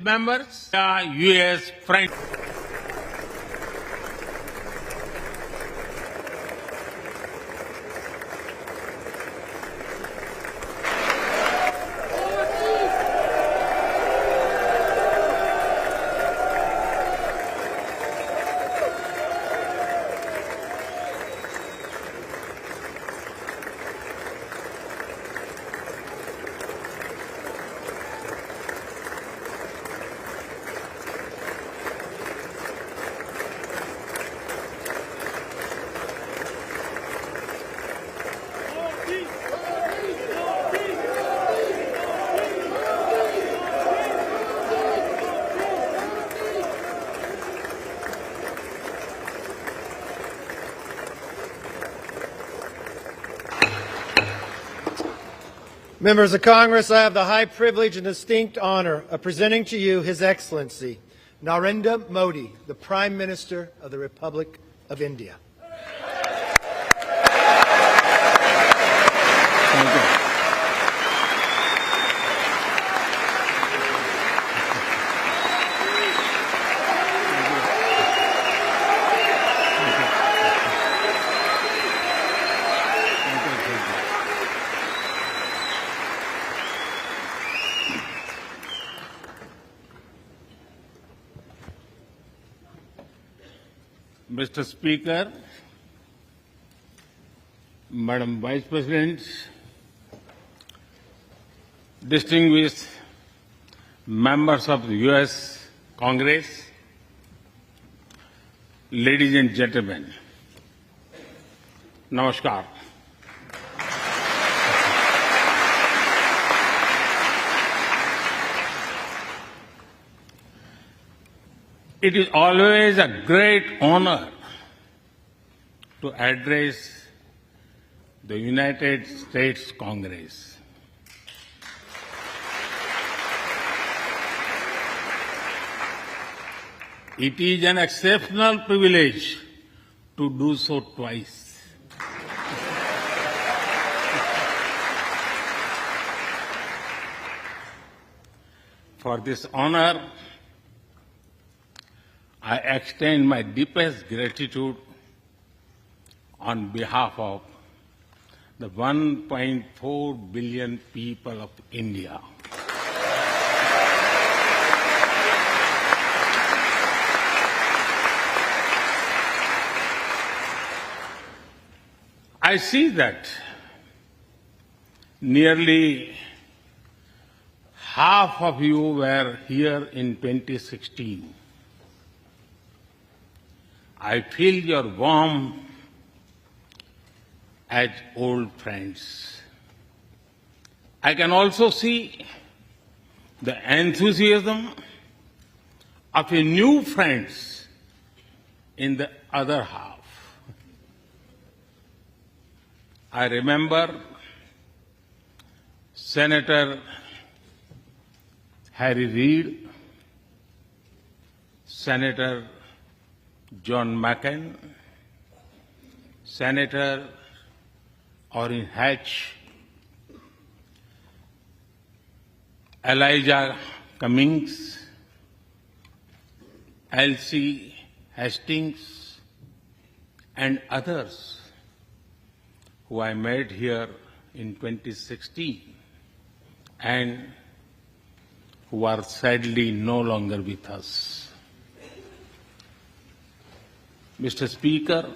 Members, U.S. friends. Members of Congress, I have the high privilege and distinct honor of presenting to you His Excellency Narendra Modi, the Prime Minister of the Republic of India. Thank you. Mr. Speaker, Madam Vice President, distinguished members of the U.S. Congress, ladies and gentlemen, Namaskar. It is always a great honor to address the United States Congress. It is an exceptional privilege to do so twice. For this honor, I extend my deepest gratitude on behalf of the 1.4 billion people of India. I see that nearly half of you were here in 2016. I feel your warmth as old friends. I can also see the enthusiasm of your new friends in the other half. I remember Senator Harry Reid, Senator John McCain, Senator Orrin Hatch, Elijah Cummings, Elsie Hastings, and others who I met here in 2016 and who are sadly no longer with us. Mr. Speaker,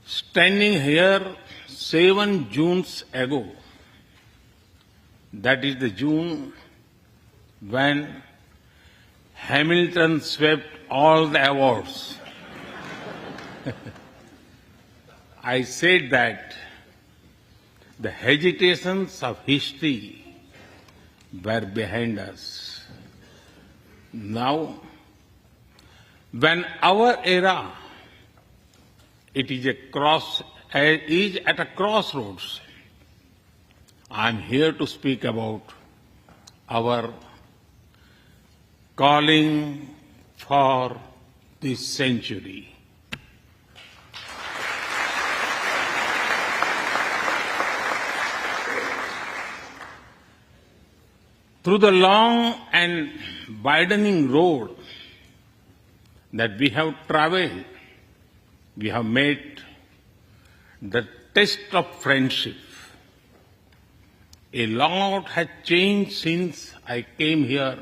standing here 7 Junes ago, that is the June when Hamilton swept all the awards, I said that the hesitations of history were behind us. Now, when our era is at a crossroads, I am here to speak about our calling for this century. Through the long and widening road that we have traveled, we have made the test of friendship. A lot has changed since I came here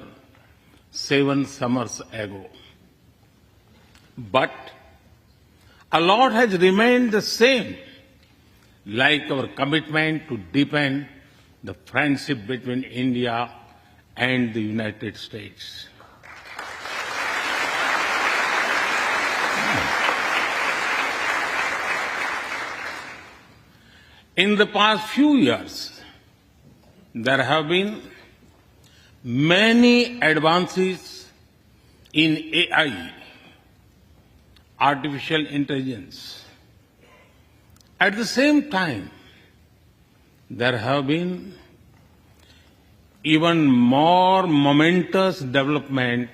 7 summers ago. But a lot has remained the same, like our commitment to deepen the friendship between India and the United States. In the past few years, there have been many advances in AI, artificial intelligence. At the same time, there have been even more momentous development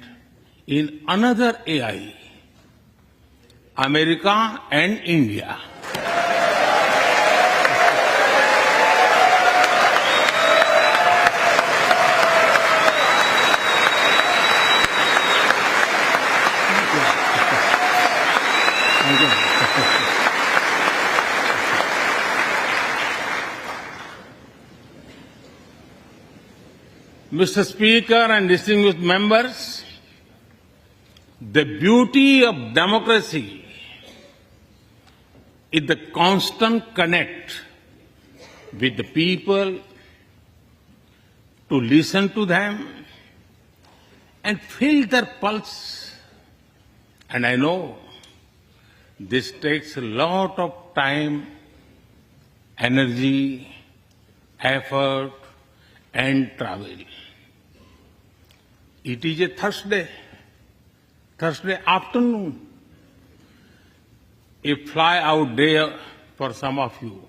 in another AI, America and India. Mr. Speaker and distinguished members, the beauty of democracy is the constant connect with the people, to listen to them and feel their pulse. And I know this takes a lot of time, energy, effort, and travel. It is a Thursday afternoon, a fly-out day for some of you.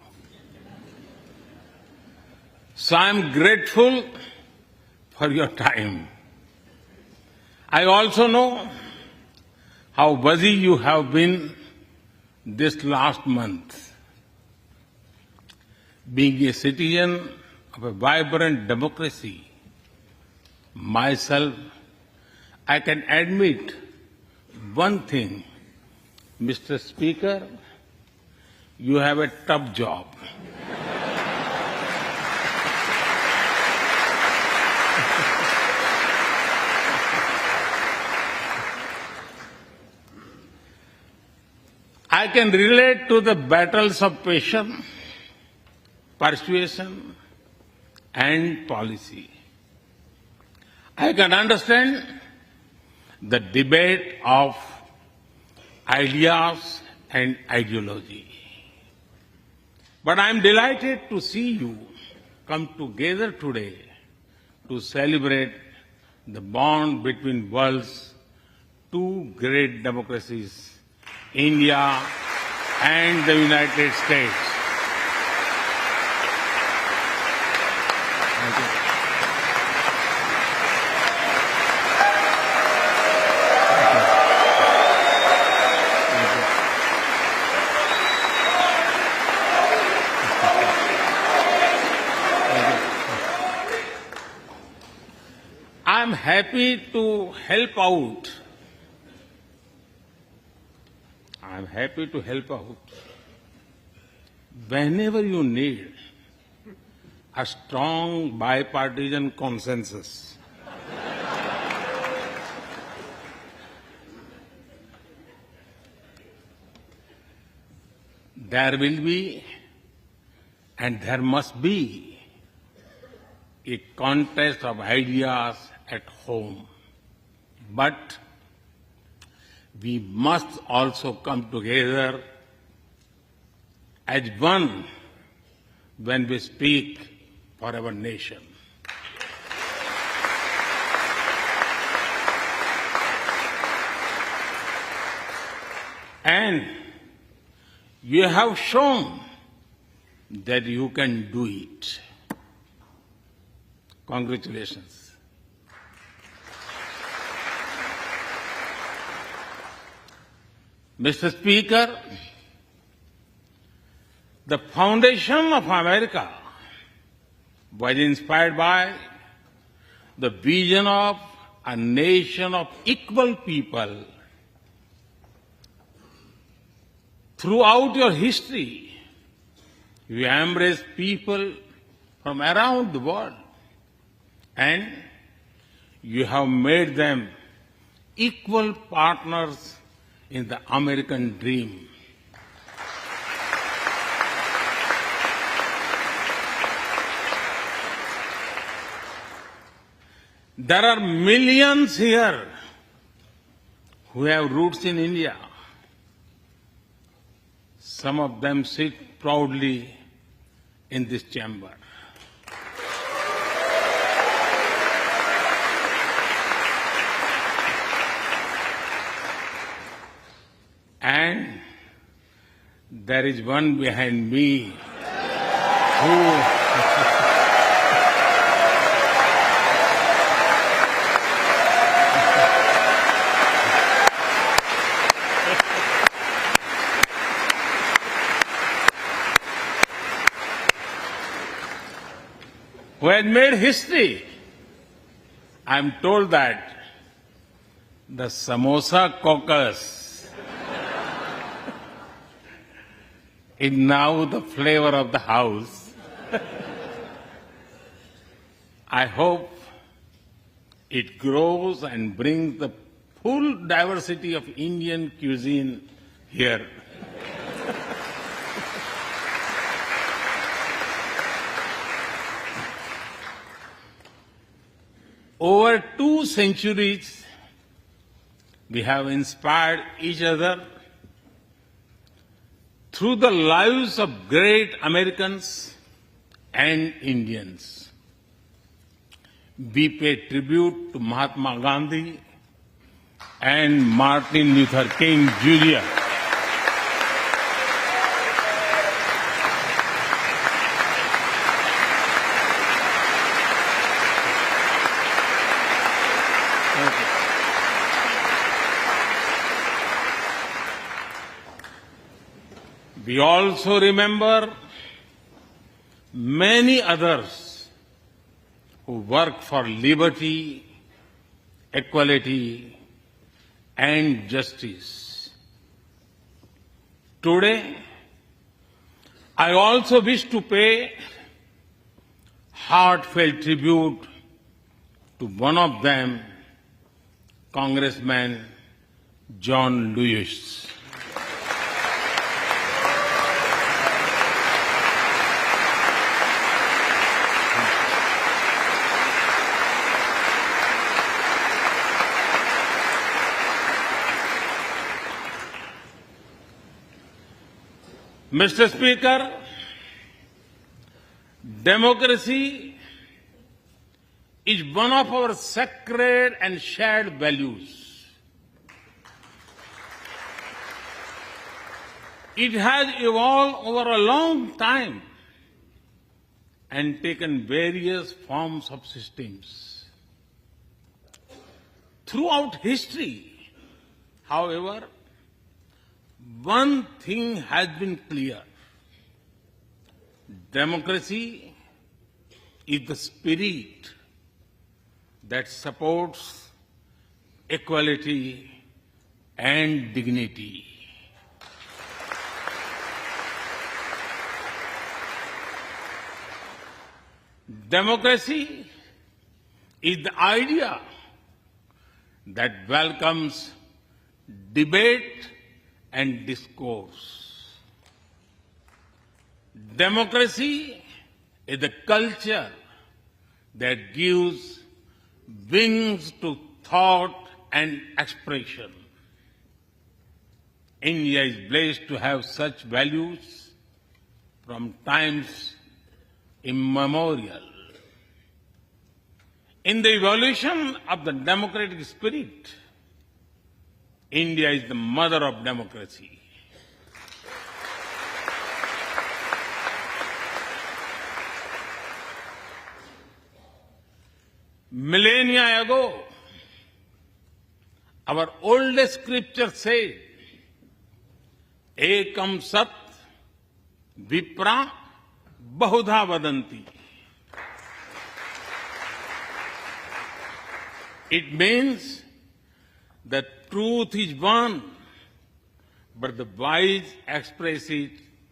So I am grateful for your time. I also know how busy you have been this last month. Being a citizen of a vibrant democracy, myself, I can admit one thing, Mr. Speaker, you have a tough job. I can relate to the battles of patience, persuasion, and policy. I can understand the debate of ideas and ideology. But I am delighted to see you come together today to celebrate the bond between world's two great democracies, India and the United States. Thank you. I'm happy to help out. I'm happy to help out whenever you need a strong bipartisan consensus. There will be and there must be a contest of ideas at home. But we must also come together as one when we speak for our nation. And you have shown that you can do it. Congratulations. Mr. Speaker, the foundation of America was inspired by the vision of a nation of equal people. Throughout your history, you embrace people from around the world, and you have made them equal partners in the American dream. There are millions here who have roots in India. Some of them sit proudly in this chamber. And there is one behind me who had made history. I'm told that the Samosa caucus is now the flavor of the house. I hope it grows and brings the full diversity of Indian cuisine here. Over 2 centuries, we have inspired each other through the lives of great Americans and Indians. We pay tribute to Mahatma Gandhi and Martin Luther King Jr. We also remember many others who work for liberty, equality, and justice. Today, I also wish to pay heartfelt tribute to one of them, Congressman John Lewis. Mr. Speaker, democracy is one of our sacred and shared values. It has evolved over a long time and taken various forms of systems. Throughout history, however, one thing has been clear. Democracy is the spirit that supports equality and dignity. Democracy is the idea that welcomes debate and discourse. Democracy is the culture that gives wings to thought and expression. India is blessed to have such values from times immemorial. In the evolution of the democratic spirit, India is the mother of democracy. Millennia ago, our oldest scripture said, Ekam Sat Vipra Bahudha Vadanti. It means that truth is one, but the wise express it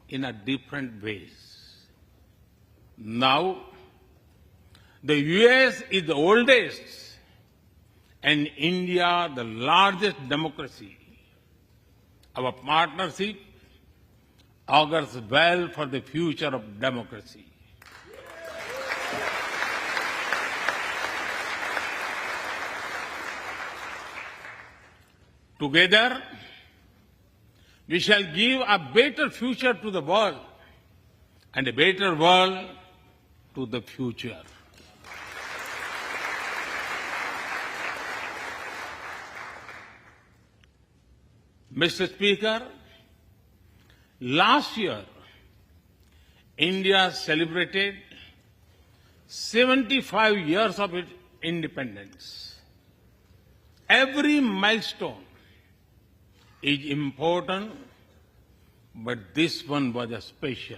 in a different ways. Now, the US is the oldest and India the largest democracy. Our partnership augurs well for the future of democracy. Together, we shall give a better future to the world and a better world to the future. Mr. Speaker, last year, India celebrated 75 years of its independence. Every milestone is important, but this one was a special.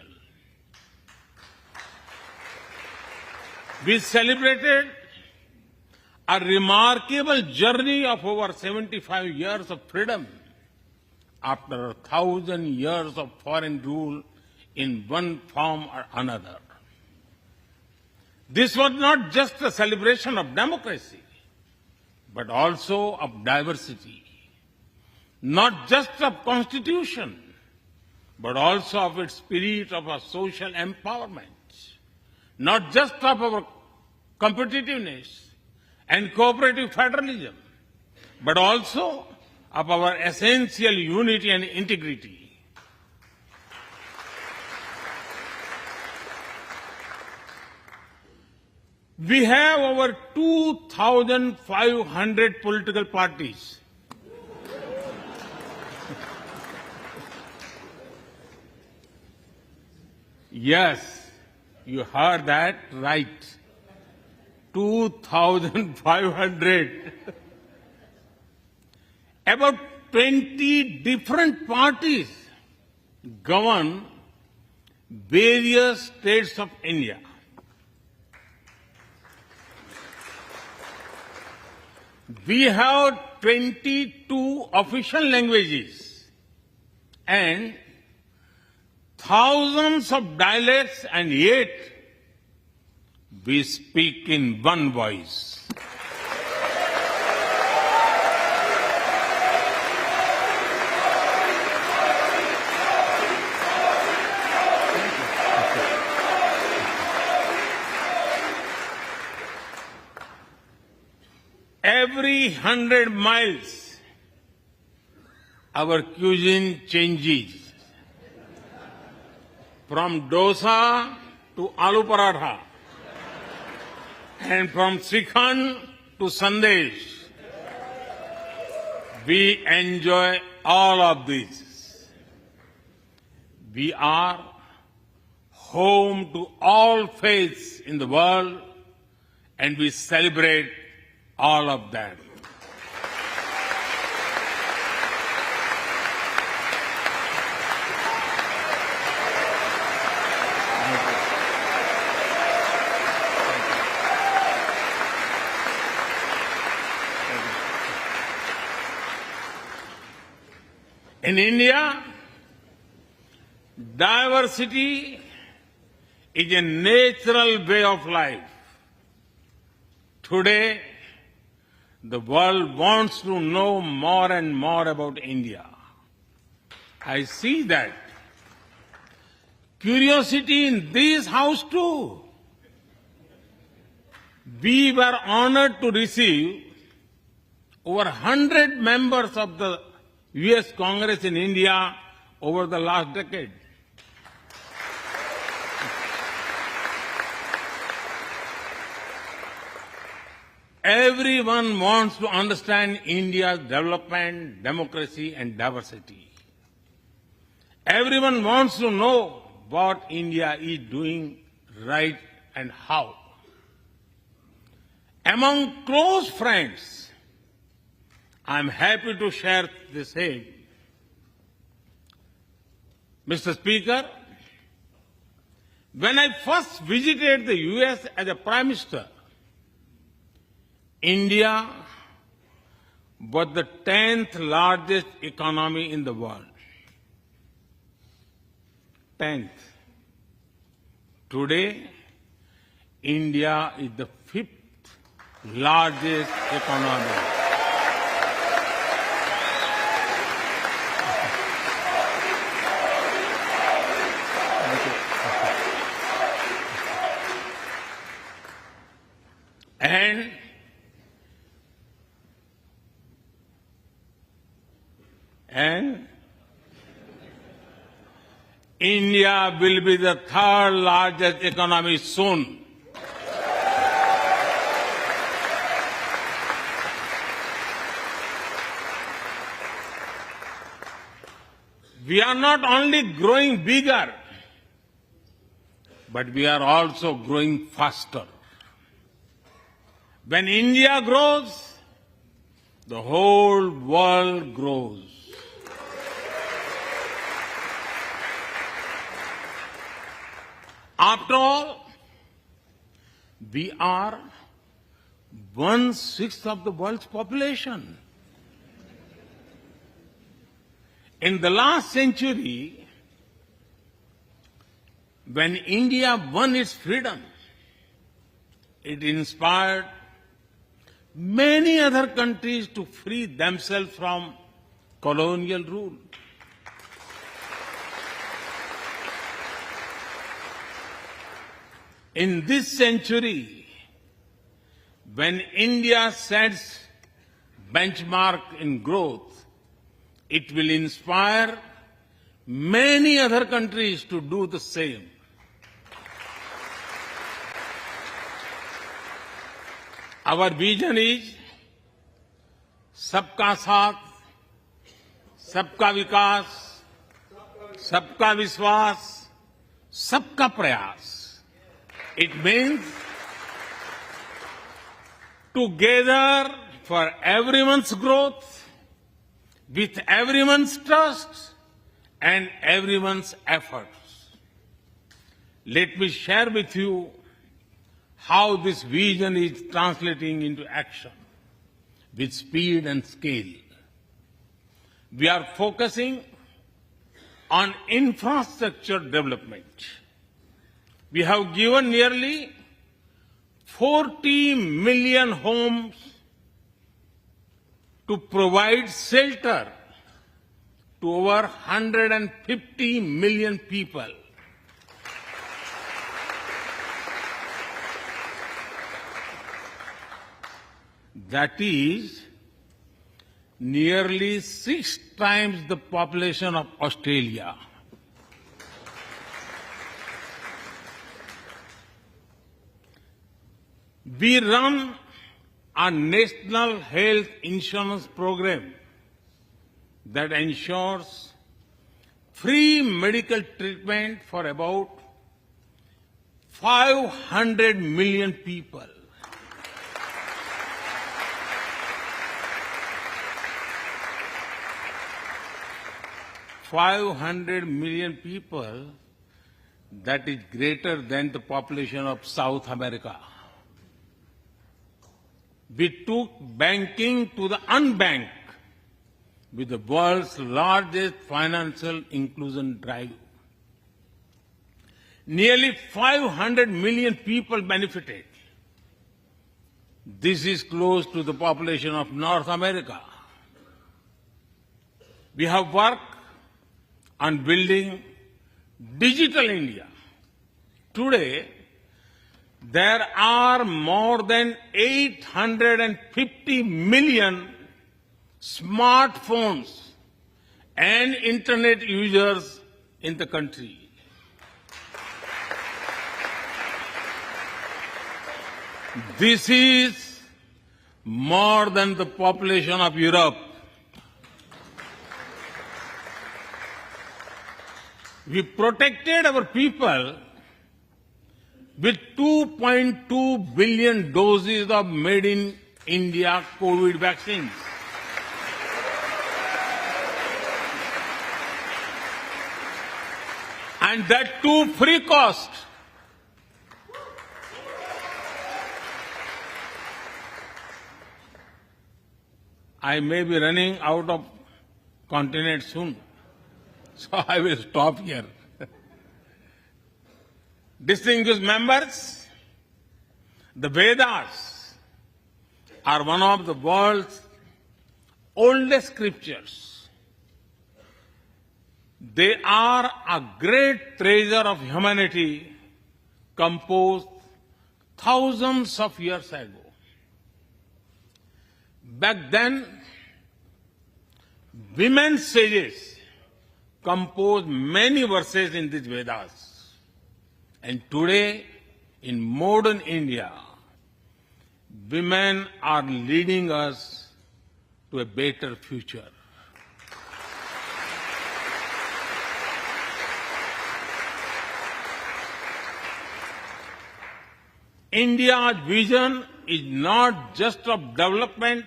We celebrated a remarkable journey of over 75 years of freedom after 1,000 years of foreign rule in one form or another. This was not just a celebration of democracy, but also of diversity. Not just of constitution, but also of its spirit of a social empowerment. Not just of our competitiveness and cooperative federalism, but also of our essential unity and integrity. We have over 2,500 political parties. Yes, you heard that right. 2,500. About 20 different parties govern various states of India. We have 22 official languages and thousands of dialects, and yet we speak in one voice. Every 100 miles, our cuisine changes. From dosa to aloo paratha, and from Srikhand to Sandesh. We enjoy all of this. We are home to all faiths in the world, and we celebrate all of them. In India, diversity is a natural way of life. Today, the world wants to know more and more about India. I see that. Curiosity in this house too. We were honored to receive over 100 members of the US Congress in India over the last decade. Everyone wants to understand India's development, democracy, and diversity. Everyone wants to know what India is doing right and how. Among close friends, I'm happy to share the same. Mr. Speaker, when I first visited the US as a Prime Minister, India was the 10th largest economy in the world. 10th. Today, India is the 5th largest economy. And India will be the 3rd largest economy soon. We are not only growing bigger, but we are also growing faster. When India grows, the whole world grows. After all, we are 1/6 of the world's population. In the last century, when India won its freedom, it inspired many other countries to free themselves from colonial rule. In this century, when India sets benchmark in growth, it will inspire many other countries to do the same. Our vision is सबका साथ, सबका विकास, सबका विश्वास, सबका प्रयास. It means together for everyone's growth, with everyone's trust and everyone's efforts. Let me share with you how this vision is translating into action with speed and scale. We are focusing on infrastructure development. We have given nearly 40 million homes to provide shelter to over 150 million people. That is nearly 6 times the population of Australia. We run a national health insurance program that ensures free medical treatment for about 500 million people. $500 million people, that is greater than the population of South America. We took banking to the unbanked with the world's largest financial inclusion drive. Nearly 500 million people benefited. This is close to the population of North America. We have worked on building digital India. Today, there are more than 850 million smartphones and internet users in the country. This is more than the population of Europe. We protected our people with 2.2 billion doses of made in India COVID vaccines. And that too free cost. I may be running out of continent soon, so I will stop here. Distinguished members, the Vedas are one of the world's oldest scriptures. They are a great treasure of humanity composed thousands of years ago. Back then, women sages composed many verses in these Vedas. And today, in modern India, women are leading us to a better future. India's vision is not just of development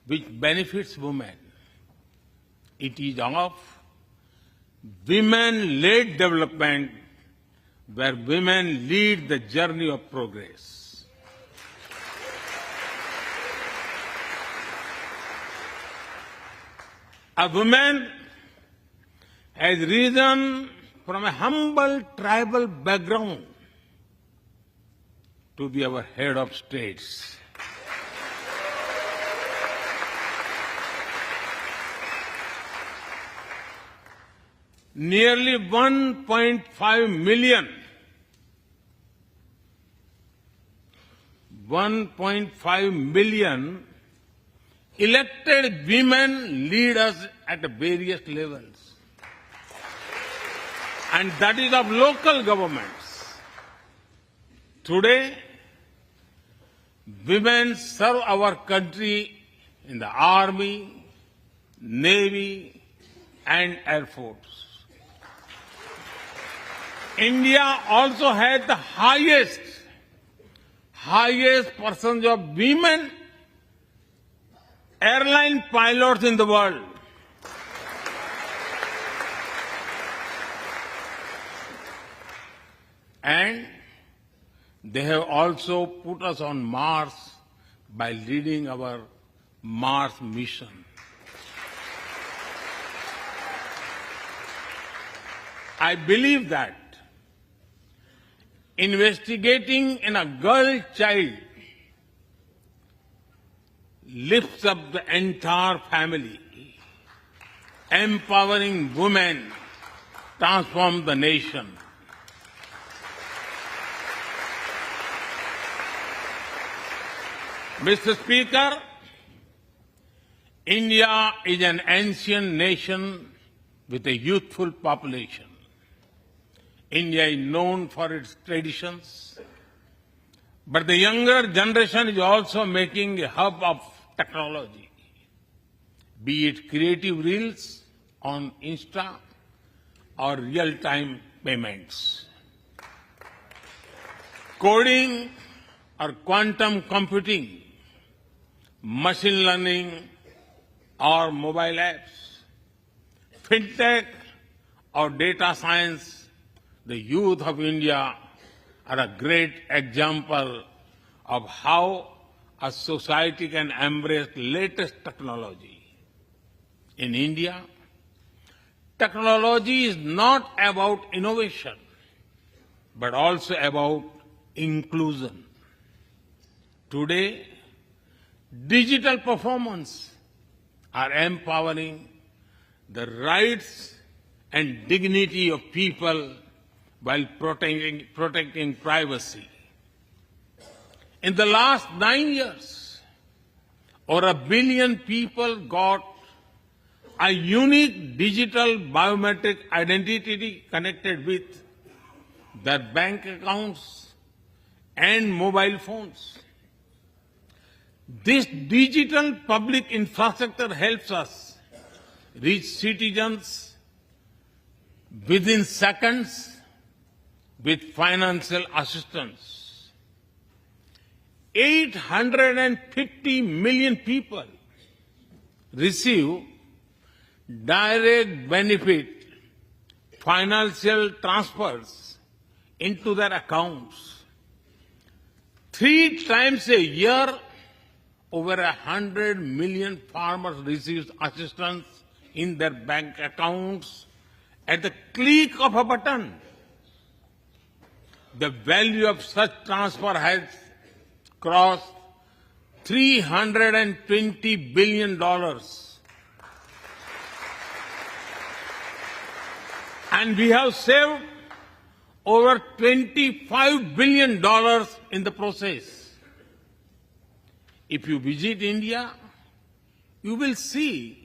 which benefits women. It is of women-led development where women lead the journey of progress. A woman has risen from a humble tribal background to be our head of states. Nearly 1.5 million elected women lead us at various levels. And that is of local governments. Today, women serve our country in the Army, Navy, and Air Force. India also has the highest percentage of women airline pilots in the world. And they have also put us on Mars by leading our Mars mission. I believe that investigating in a girl child lifts up the entire family. Empowering women transforms the nation. Mr. Speaker, India is an ancient nation with a youthful population. India is known for its traditions, but the younger generation is also making a hub of technology, be it creative reels on Insta or real-time payments. Coding or quantum computing, machine learning or mobile apps, fintech or data science, the youth of India are a great example of how a society can embrace latest technology. In India, technology is not about innovation, but also about inclusion. Today, digital performance are empowering the rights and dignity of people while protecting privacy. In the last 9 years, over 1 billion people got a unique digital biometric identity connected with their bank accounts and mobile phones. This digital public infrastructure helps us reach citizens within seconds with financial assistance. 850 million people receive direct benefit financial transfers into their accounts. 3 times a year, over 100 million farmers received assistance in their bank accounts at the click of a button. The value of such transfer has crossed $320 billion. And we have saved over $25 billion in the process. If you visit India, you will see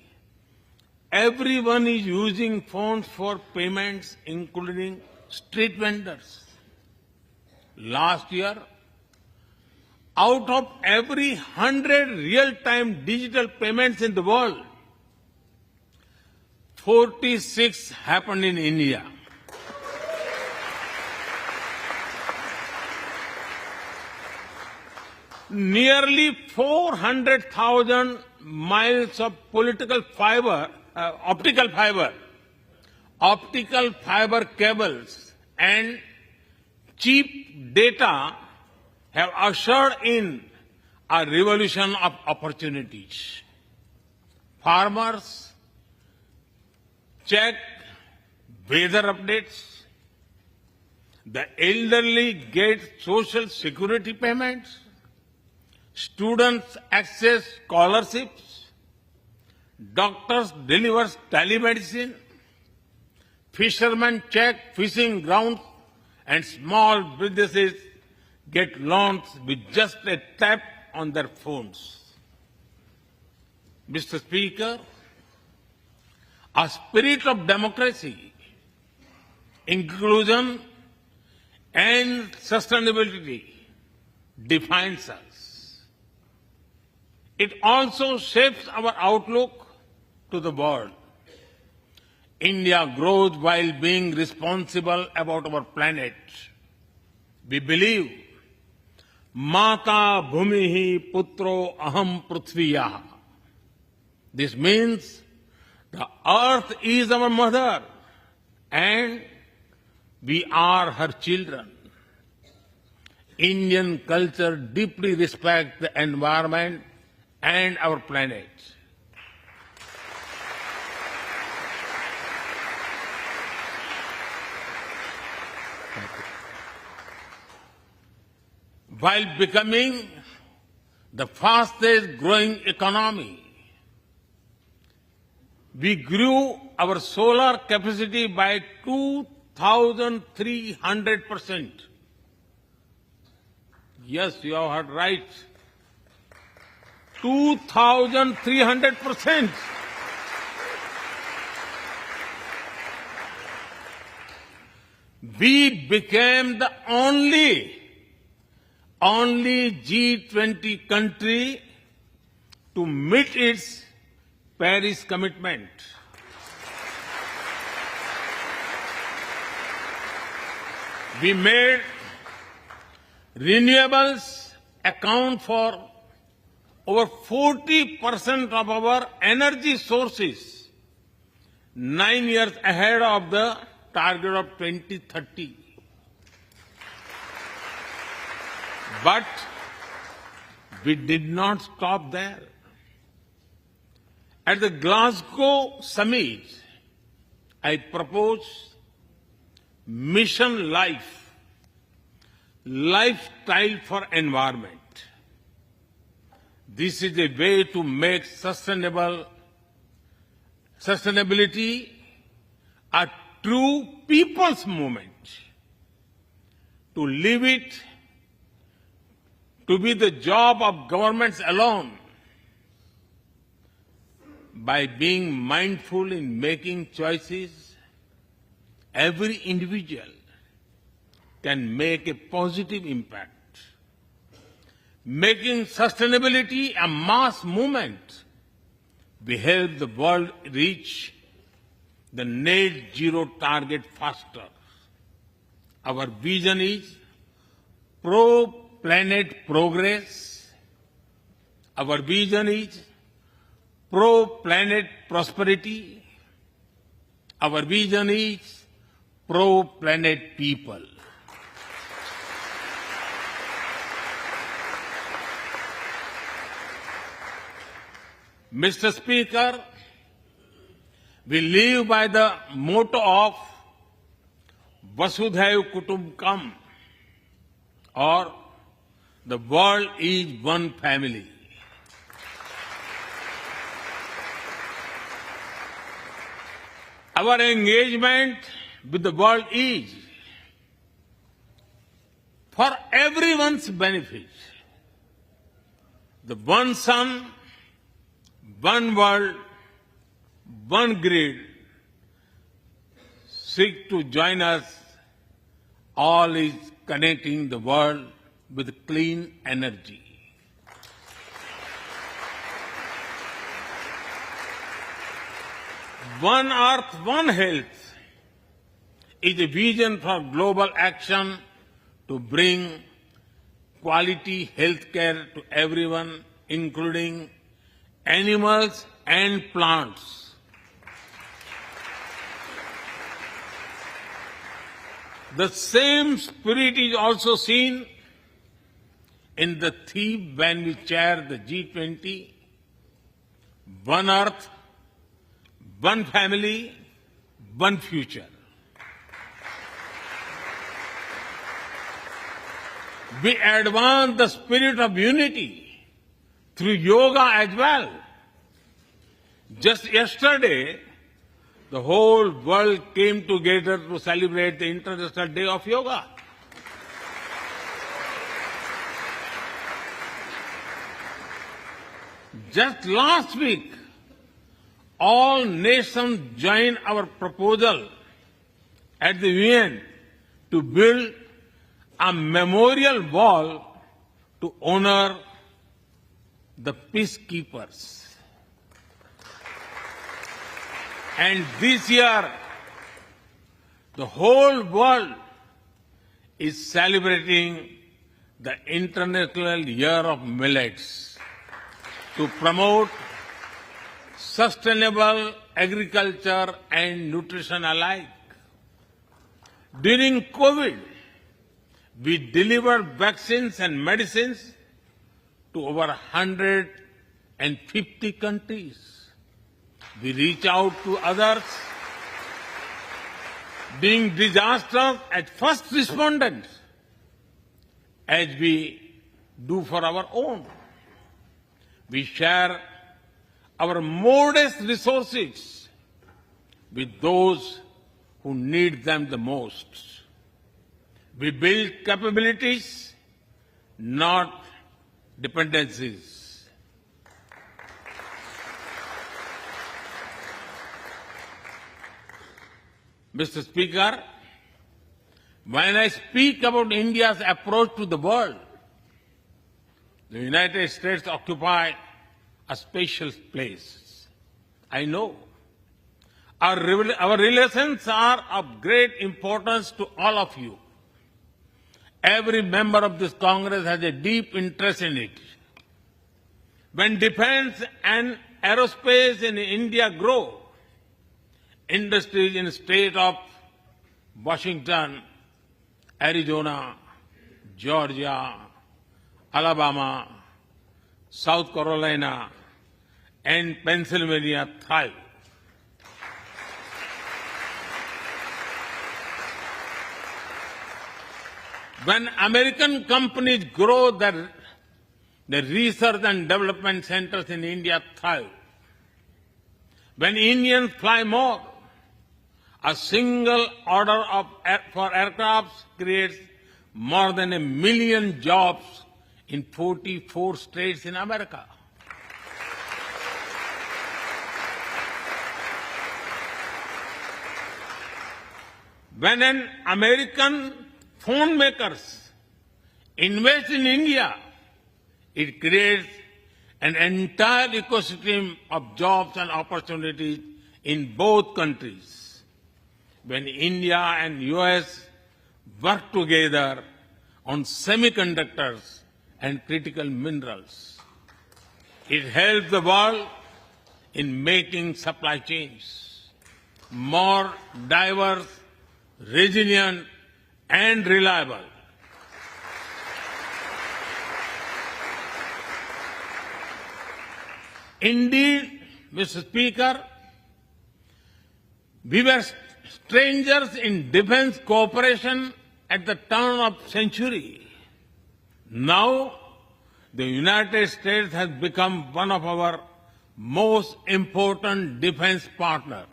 everyone is using phones for payments, including street vendors. Last year, out of every 100 real-time digital payments in the world, 46 happened in India. Nearly 400,000 miles of optical fiber cables and cheap data have ushered in a revolution of opportunities. Farmers check weather updates. The elderly get social security payments. Students access scholarships. Doctors deliver telemedicine. Fishermen check fishing grounds, and small businesses get loans with just a tap on their phones. Mr. Speaker, a spirit of democracy, inclusion, and sustainability defines us. It also shapes our outlook to the world. India grows while being responsible about our planet. We believe, Mata Bhumihi Putro Aham Prithviya. This means the earth is our mother and we are her children. Indian culture deeply respects the environment and our planet. While becoming the fastest growing economy, we grew our solar capacity by 2,300%. Yes, you have heard right. 2,300%. We became the only G20 country to meet its Paris commitment. We made renewables account for over 40% of our energy sources, 9 years ahead of the target of 2030. But we did not stop there. At the Glasgow summit, I proposed Mission Life, lifestyle for environment. This is a way to make sustainability a true people's movement. To live it, to be the job of governments alone. By being mindful in making choices, every individual can make a positive impact. Making sustainability a mass movement, we help the world reach the net zero target faster. Our vision is pro-planet progress. Our vision is pro-planet prosperity. Our vision is pro-planet people. Mr. Speaker, we live by the motto of Vasudhaiv Kutumbakam, or the world is one family. Our engagement with the world is for everyone's benefit. The one sun, one world, one grid seek to join us. All is connecting the world with clean energy. One Earth, One Health is a vision for global action to bring quality health care to everyone, including animals and plants. The same spirit is also seen in the theme when we chair the G20, One Earth, One Family, One Future. We advance the spirit of unity through yoga as well. Just yesterday, the whole world came together to celebrate the International Day of Yoga. Just last week, all nations joined our proposal at the UN to build a memorial wall to honor the peacekeepers. And this year, the whole world is celebrating the International Year of Millets to promote sustainable agriculture and nutrition alike. During COVID, we delivered vaccines and medicines to over 150 countries. We reach out to others, being disasters as first responders, as we do for our own. We share our modest resources with those who need them the most. We build capabilities, not dependencies. Mr. Speaker, when I speak about India's approach to the world, the United States occupy a special place. I know. Our relations are of great importance to all of you. Every member of this Congress has a deep interest in it. When defense and aerospace in India grow, industries in the state of Washington, Arizona, Georgia, Alabama, South Carolina, and Pennsylvania thrive. When American companies grow, the research and development centers in India thrive. When Indians fly more, a single order for aircrafts creates more than 1 million jobs in 44 states in America. When an American phone makers invest in India, it creates an entire ecosystem of jobs and opportunities in both countries. When India and US work together on semiconductors and critical minerals, it helps the world in making supply chains more diverse, resilient, and reliable. Indeed, Mr. Speaker, we were strangers in defense cooperation at the turn of century. Now, the United States has become one of our most important defense partners.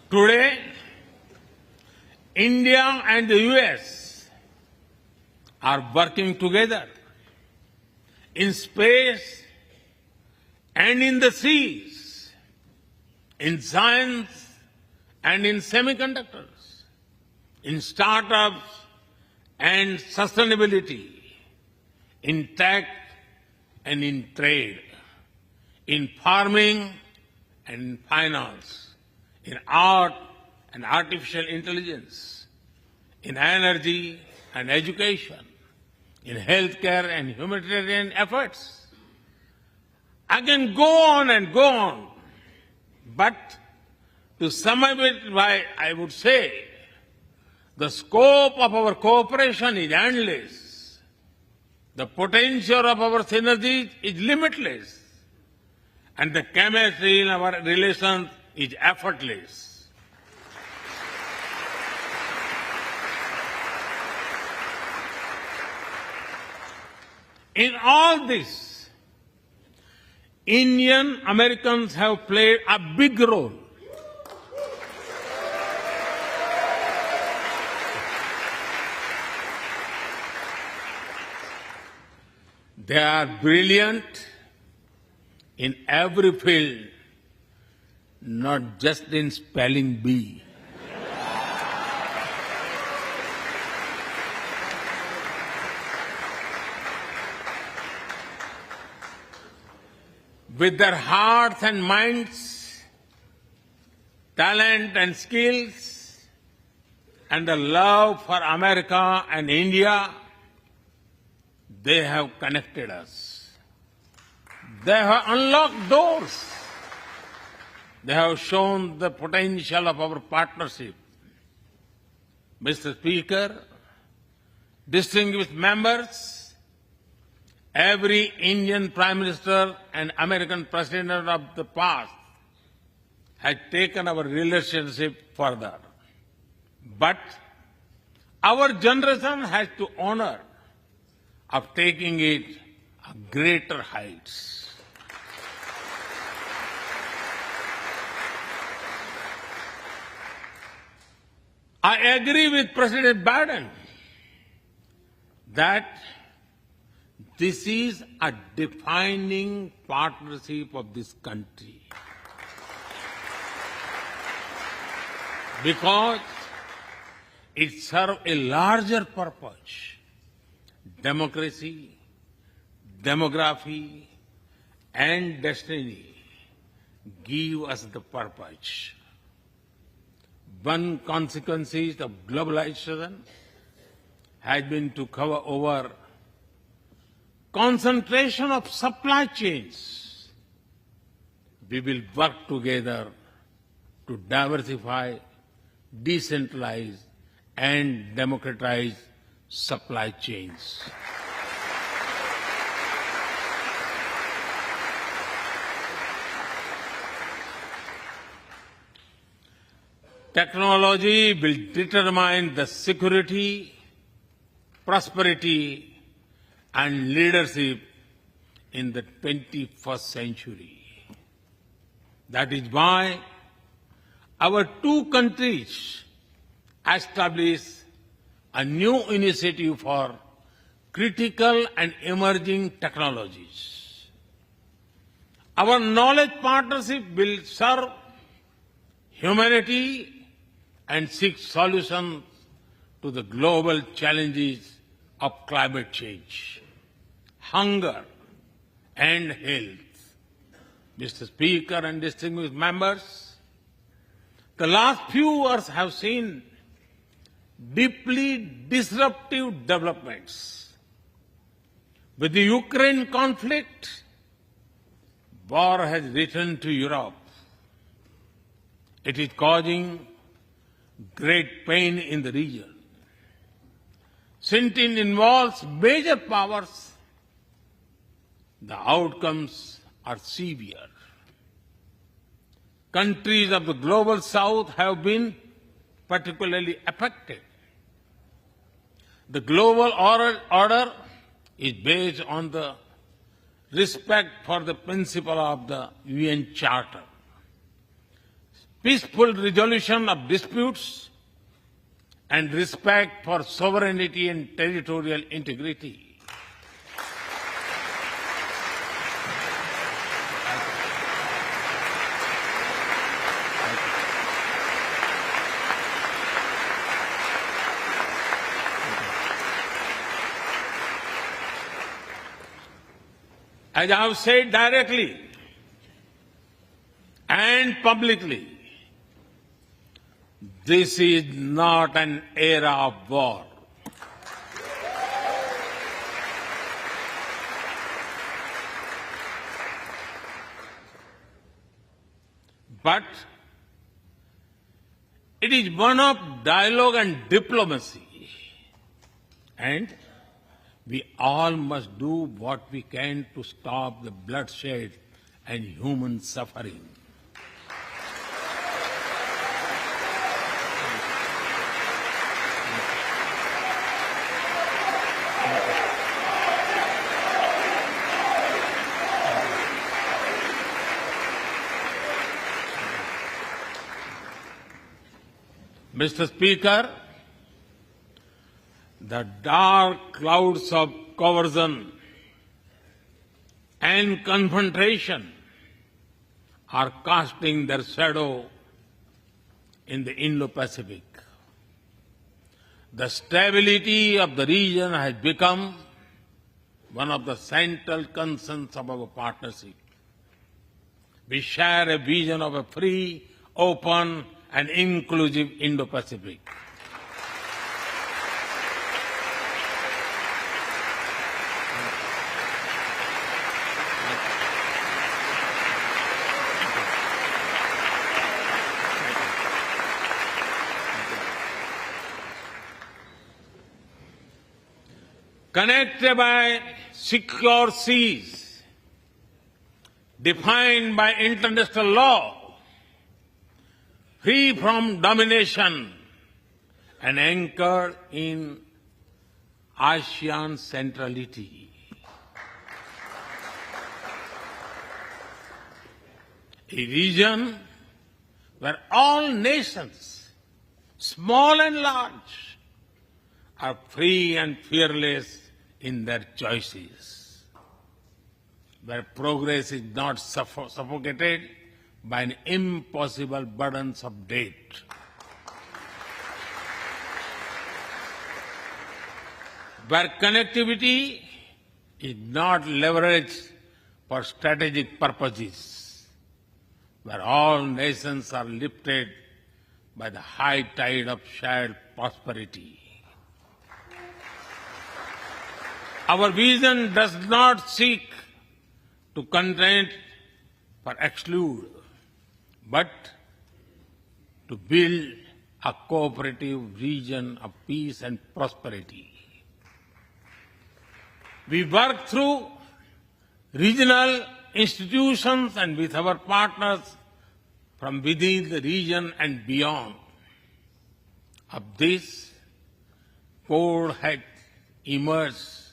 Today, India and the US are working together in space and in the seas, in science and in semiconductors, in startups and sustainability, in tech and in trade, in farming and in finance, in art and artificial intelligence, in energy and education, in healthcare and humanitarian efforts. I can go on and go on, but to sum up it, I would say the scope of our cooperation is endless. The potential of our synergies is limitless. And the chemistry in our relations is effortless. In all this, Indian Americans have played a big role. They are brilliant in every field, not just in spelling bee. With their hearts and minds, talent and skills, and the love for America and India, they have connected us. They have unlocked doors. They have shown the potential of our partnership. Mr. Speaker, distinguished members, every Indian Prime Minister and American President of the past has taken our relationship further. But our generation has to honor of taking it a greater heights. I agree with President Biden that this is a defining partnership of this country, because it serves a larger purpose: democracy, demography, and destiny give us the purpose. One consequence of globalization has been to cover over concentration of supply chains. We will work together to diversify, decentralize, and democratize supply chains. Technology will determine the security, prosperity, and leadership in the 21st century. That is why our two countries established a new initiative for critical and emerging technologies. Our knowledge partnership will serve humanity and seek solutions to the global challenges of climate change, hunger, and health. Mr. Speaker and distinguished members, the last few years have seen deeply disruptive developments. With the Ukraine conflict, war has returned to Europe. It is causing great pain in the region. Since it involves major powers, the outcomes are severe. Countries of the global south have been particularly affected. The global order is based on the respect for the principle of the UN Charter, peaceful resolution of disputes, and respect for sovereignty and territorial integrity. As I have said directly and publicly, this is not an era of war. But it is one of dialogue and diplomacy. And we all must do what we can to stop the bloodshed and human suffering. Mr. Speaker, the dark clouds of coercion and confrontation are casting their shadow in the Indo-Pacific. The stability of the region has become one of the central concerns of our partnership. We share a vision of a free, open, and inclusive Indo-Pacific. Connected by secure seas, defined by international law, free from domination, and anchored in ASEAN centrality. A region where all nations, small and large, are free and fearless in their choices, where progress is not suffocated by an impossible burdens of debt. Where connectivity is not leveraged for strategic purposes, where all nations are lifted by the high tide of shared prosperity. Our vision does not seek to content or exclude, but to build a cooperative region of peace and prosperity. We work through regional institutions and with our partners from within the region and beyond. Of this, Quad has emerged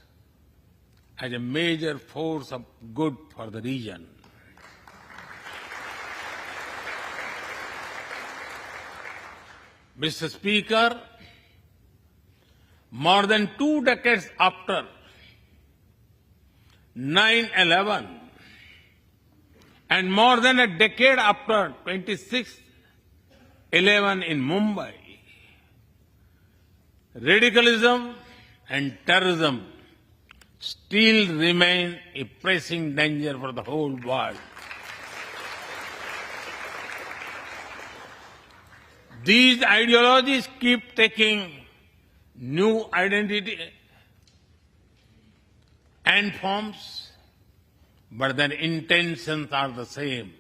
as a major force of good for the region. Mr. Speaker, more than 2 decades after 9/11 and more than a decade after 26/11 in Mumbai, radicalism and terrorism still remain a pressing danger for the whole world. These ideologies keep taking new identity and forms, but their intentions are the same.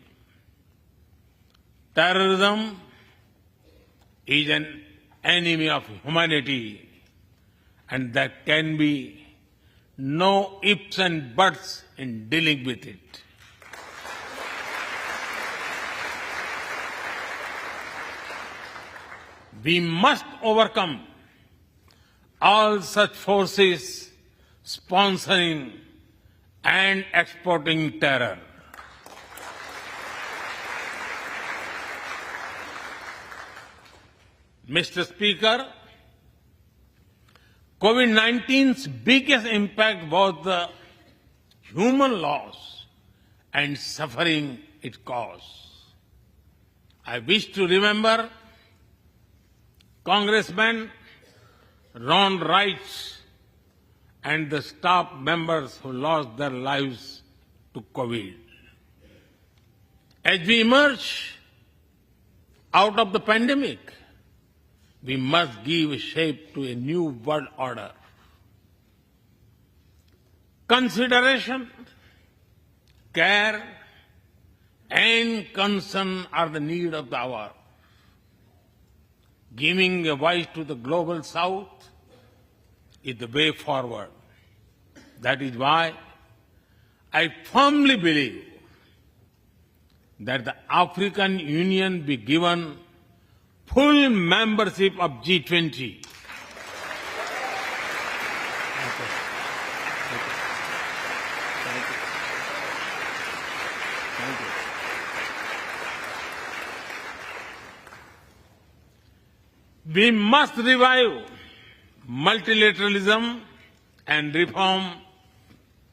Terrorism is an enemy of humanity, and there can be no ifs and buts in dealing with it. We must overcome all such forces sponsoring and exporting terror. Mr. Speaker, COVID-19's biggest impact was the human loss and suffering it caused. I wish to remember Congressman Ron Wright and the staff members who lost their lives to COVID. As we emerge out of the pandemic, we must give shape to a new world order. Consideration, care, and concern are the need of the hour. Giving a voice to the global south is the way forward. That is why I firmly believe that the African Union be given full membership of G20. We must revive multilateralism and reform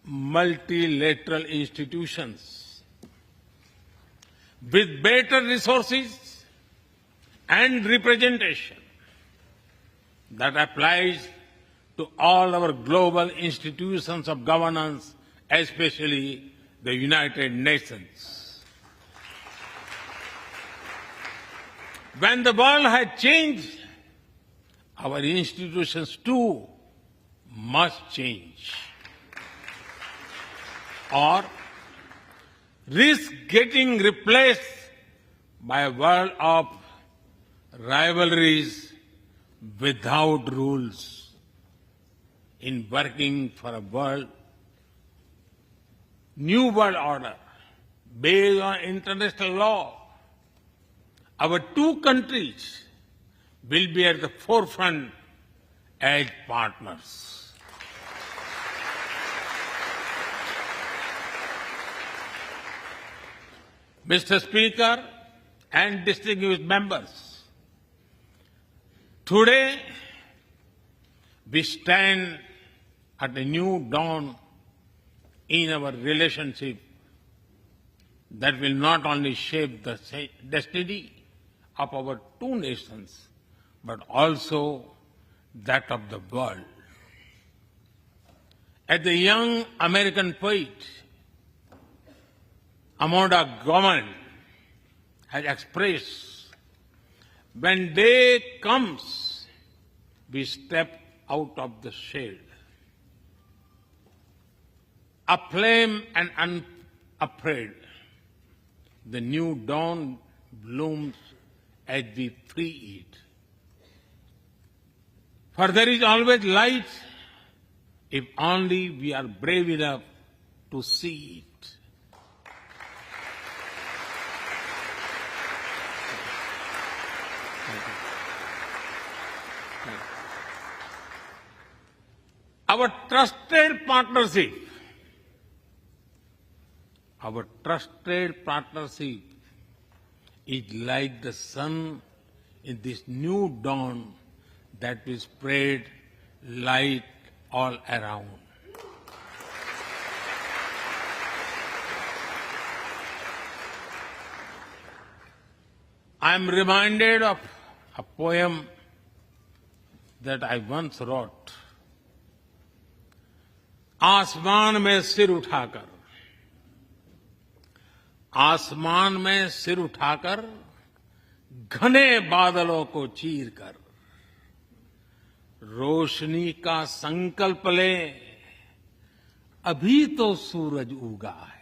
multilateral institutions. With better resources and representation that applies to all our global institutions of governance, especially the United Nations. When the world has changed, our institutions too must change, or risk getting replaced by a world of rivalries without rules. In working for a new world order based on international law, our two countries will be at the forefront as partners. Mr. Speaker and distinguished members, today we stand at a new dawn in our relationship that will not only shape the destiny of our two nations, but also that of the world. As the young American poet Amanda Gorman has expressed, when day comes, we step out of the shade, aflame and unafraid. The new dawn blooms as we free it. For there is always light if only we are brave enough to see it. Our trusted partnership is like the sun in this new dawn that will spread light all around. I am reminded of a poem that I once wrote. आसमान में सिर उठाकर घने बादलों को चीरकर रोशनी का संकल्प ले अभी तो सूरज उगा है।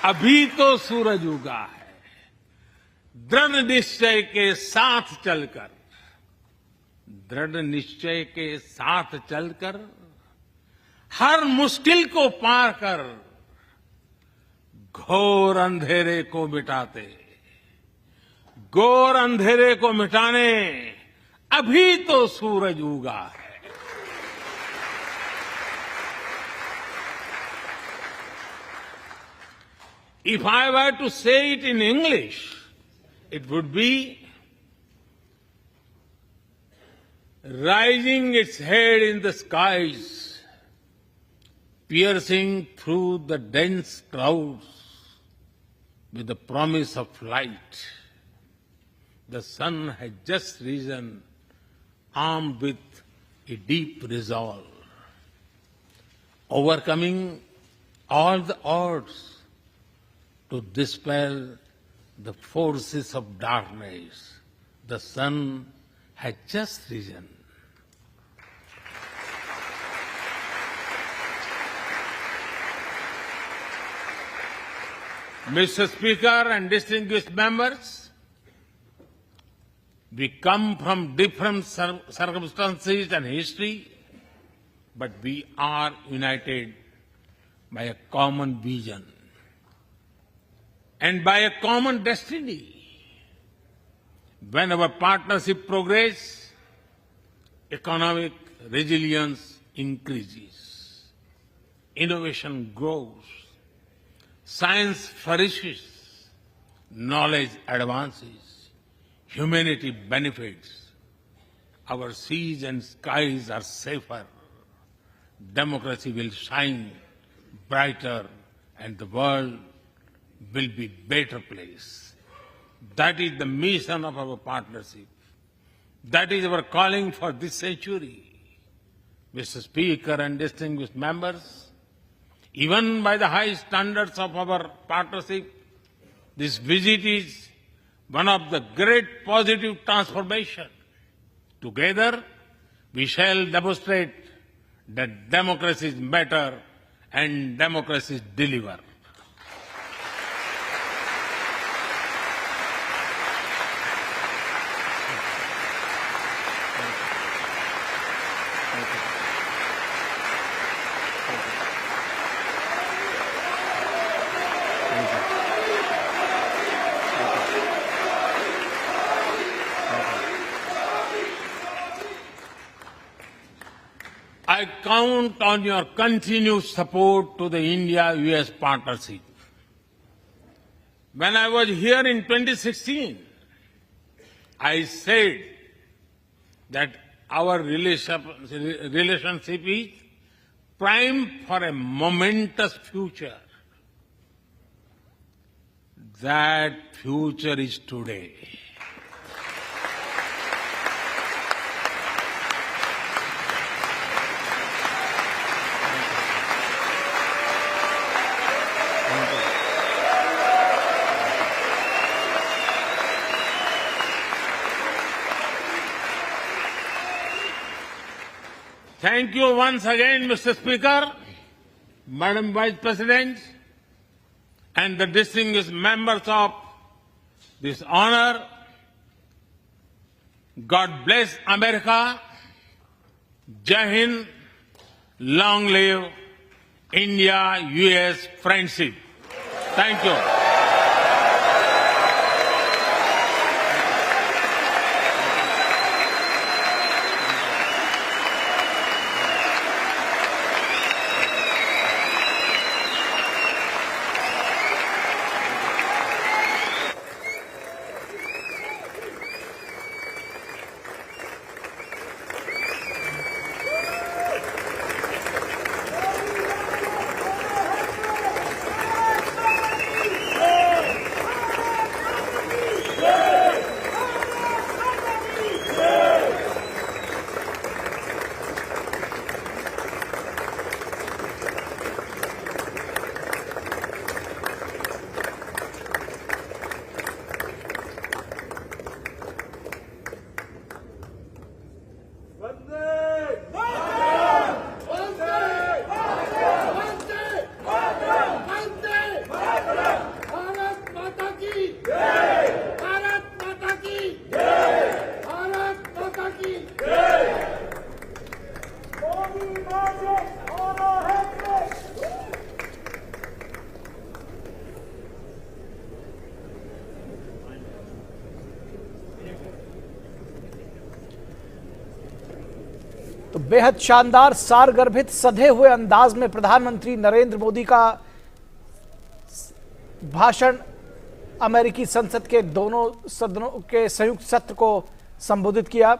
अभी तो सूरज उगा है। दृढ़ निश्चय के साथ चलकर, दृढ़ निश्चय के साथ चलकर, हर मुश्किल को पार कर, घोर अंधेरे को मिटाते, घोर अंधेरे को मिटाने अभी तो सूरज उगा है। If I were to say it in English, it would be rising its head in the skies, piercing through the dense clouds with the promise of light. The sun has just risen, armed with a deep resolve, overcoming all the odds to dispel the forces of darkness. The sun has just risen. Mr. Speaker and distinguished members, we come from different circumstances and history, but we are united by a common vision and by a common destiny. When our partnership progresses, economic resilience increases, innovation grows, science flourishes, knowledge advances, humanity benefits, our seas and skies are safer, democracy will shine brighter, and the world will be a better place. That is the mission of our partnership. That is our calling for this century. Mr. Speaker and distinguished members, even by the high standards of our partnership, this visit is one of the great positive transformation. Together, we shall demonstrate that democracy is better and democracy deliver. I count on your continued support to the India-US partnership. When I was here in 2016, I said that our relationship is primed for a momentous future. That future is today. Thank you once again, Mr. Speaker, Madam Vice President, and the distinguished members of this honor. God bless America. Jai Hind. Long live India-US friendship. Thank you. तो बेहद शानदार, सारगर्भित, सधे हुए अंदाज में प्रधानमंत्री नरेंद्र मोदी का भाषण अमेरिकी संसद के दोनों सदनों के संयुक्त सत्र को संबोधित किया।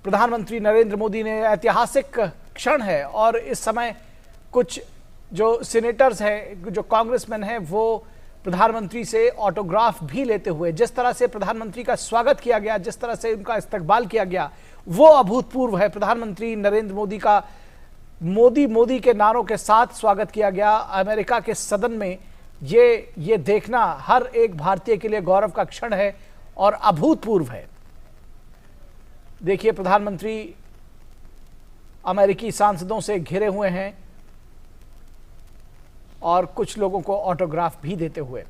प्रधानमंत्री नरेंद्र मोदी ने ऐतिहासिक क्षण है और इस समय कुछ जो सीनेटर्स हैं, जो कांग्रेसमैन हैं, वो प्रधानमंत्री से ऑटोग्राफ भी लेते हुए, जिस तरह से प्रधानमंत्री का स्वागत किया गया, जिस तरह से उनका इस्तकबाल किया गया, वो अभूतपूर्व है। प्रधानमंत्री नरेंद्र मोदी का मोदी मोदी के नारों के साथ स्वागत किया गया अमेरिका के सदन में। ये देखना हर एक भारतीय के लिए गौरव का क्षण है और अभूतपूर्व है। देखिए, प्रधानमंत्री अमेरिकी सांसदों से घिरे हुए हैं और कुछ लोगों को ऑटोग्राफ भी देते हुए।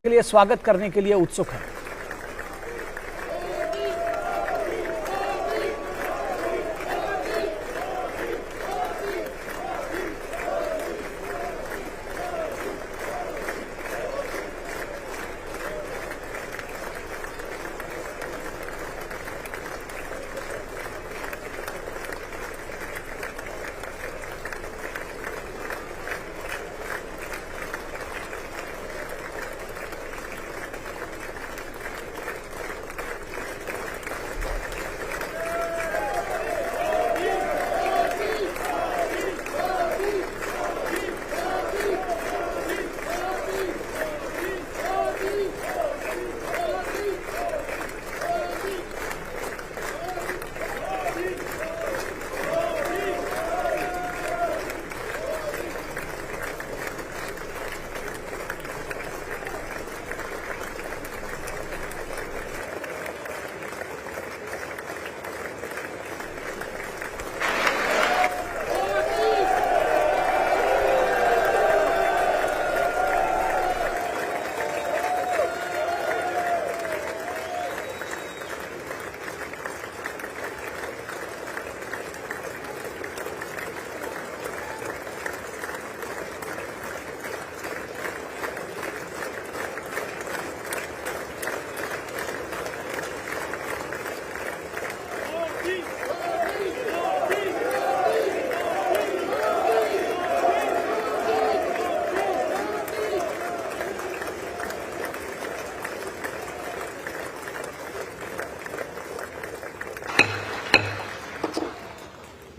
के लिए स्वागत करने के लिए उत्सुक है।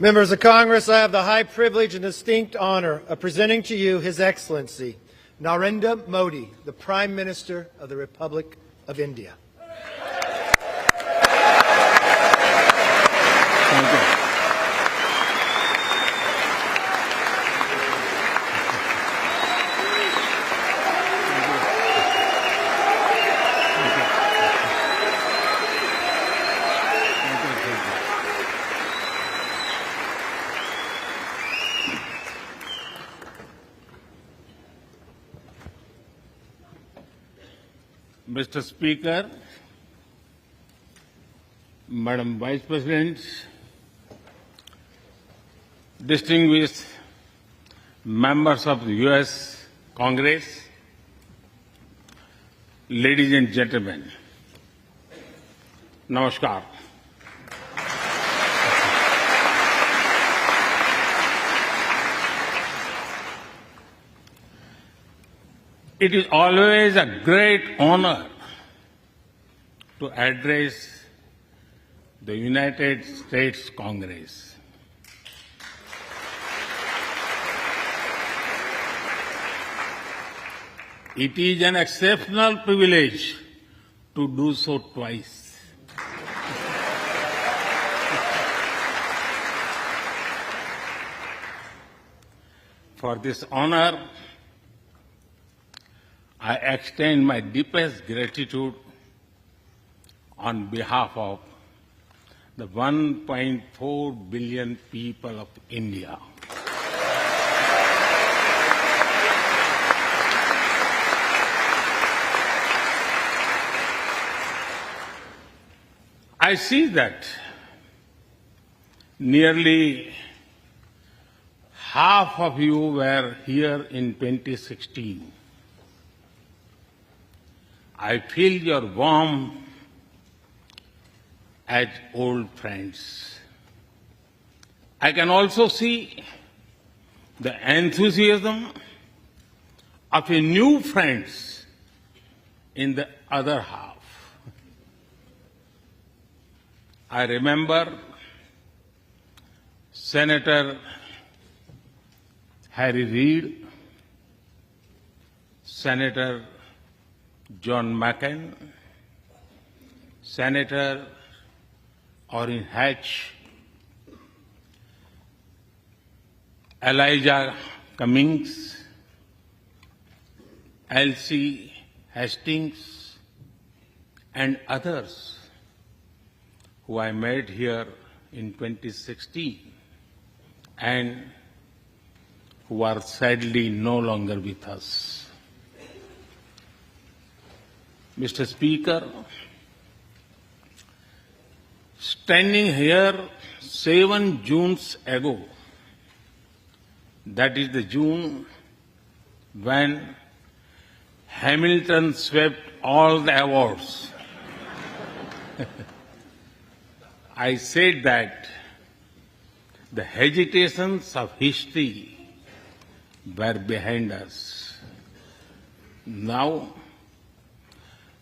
Members of Congress, I have the high privilege and distinct honor of presenting to you His Excellency Narendra Modi, the Prime Minister of the Republic of India. Thank you. Mr. Speaker, Madam Vice President, distinguished members of the U.S. Congress, ladies and gentlemen, Namaskar. It is always a great honor to address the United States Congress. It is an exceptional privilege to do so twice. For this honor, I extend my deepest gratitude on behalf of the 1.4 billion people of India. I see that nearly half of you were here in 2016. I feel your warmth as old friends. I can also see the enthusiasm of a new friends in the other half. I remember Senator Harry Reid, Senator John McCain, Senator Orrin Hatch, Elijah Cummings, Elsie Hastings, and others who I met here in 2016 and who are sadly no longer with us. Mr. Speaker, standing here 7 Junes ago, that is the June when Hamilton swept all the awards, I said that the hesitations of history were behind us. Now,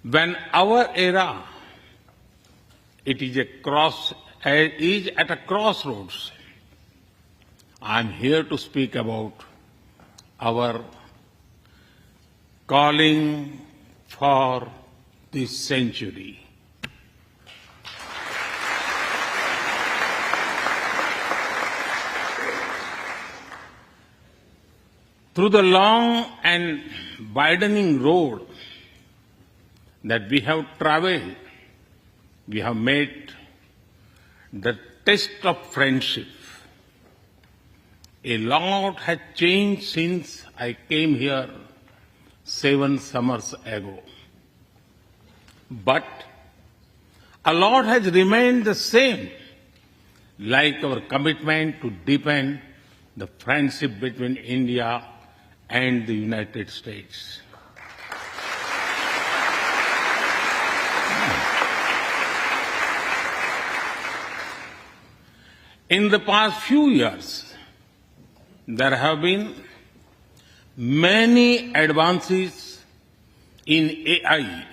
when our era is at a crossroads, I am here to speak about our calling for this century. Through the long and widening road that we have traveled, we have made the test of friendship. A lot has changed since I came here 7 summers ago. But a lot has remained the same, like our commitment to deepen the friendship between India and the United States. In the past few years, there have been many advances in AI,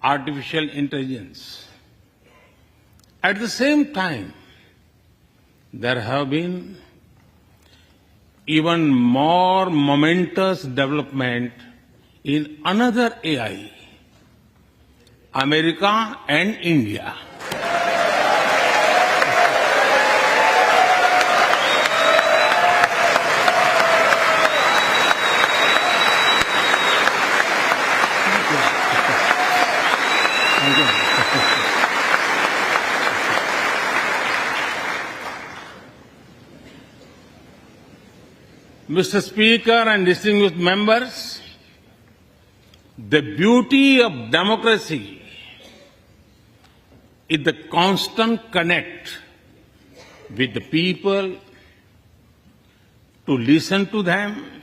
artificial intelligence. At the same time, there have been even more momentous development in another AI, America and India. Mr. Speaker and distinguished members, the beauty of democracy is the constant connect with the people, to listen to them,